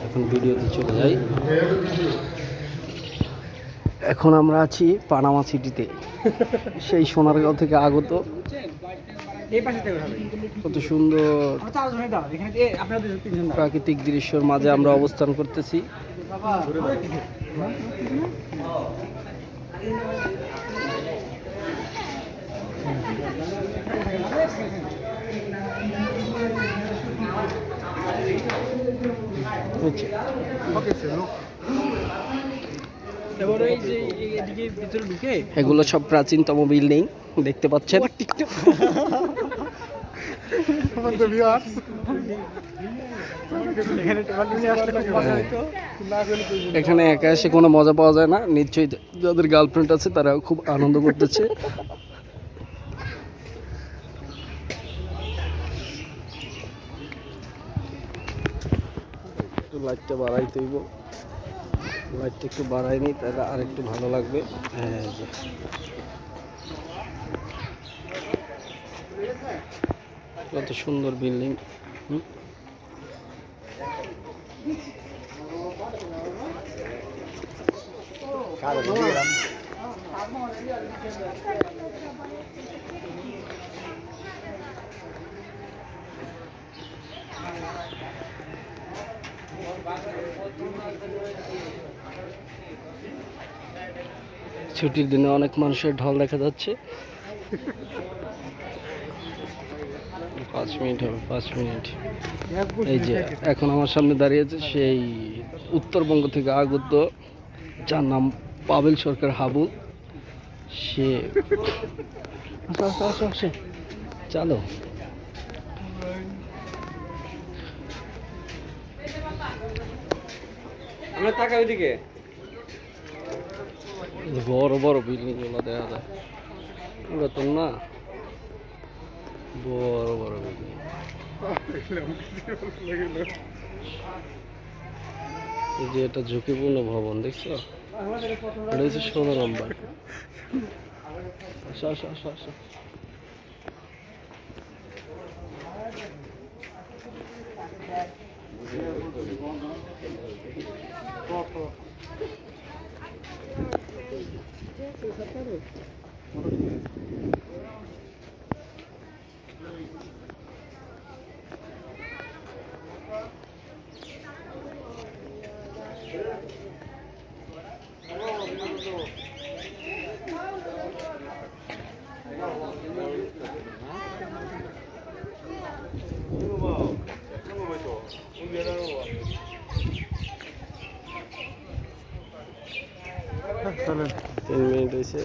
এখন ভিডিওতে চলে যাই। এখন আমরা আছি পানামা সিটিতে, সেই সোনারগাঁও থেকে আগত। কত সুন্দর প্রাকৃতিক দৃশ্যের মাঝে আমরা অবস্থান করতেছি। এগুলো সব প্রাচীনতম বিল্ডিং দেখতে পাচ্ছেন। এখানে একা এসে কোনো মজা পাওয়া যায় না, নিশ্চয়ই যাদের গার্লফ্রেন্ড আছে তারা খুব আনন্দ করতেছে। একটু লাইটটা বাড়াইতে হইব, লাইটটা একটু বাড়াইনি তাহলে আর একটু ভালো লাগবে। হ্যাঁ, কত সুন্দর বিল্ডিং। ছুটির দিনে অনেক মানুষের ঢল দেখা যাচ্ছে। 5 মিনিট হবে, 5 মিনিট। এই যে এখন আমার সামনে দাঁড়িয়েছে সেই উত্তরবঙ্গ থেকে আগত, যার নাম পাবেল সরকার হাবু। সে চলো আমরা তাকাই ওইদিকে। বড় বড় বিল্ডিং গুলো দেখা যায়, পুরাতন না, বড় বড় বিল্ডিং। এই যে এটা ঝুঁকিপূর্ণ ভবন, দেখছো? এটা হচ্ছে 16 নম্বর। আসো আসো আসো আসো। চলেন, 3 মিনিট হয়েছে।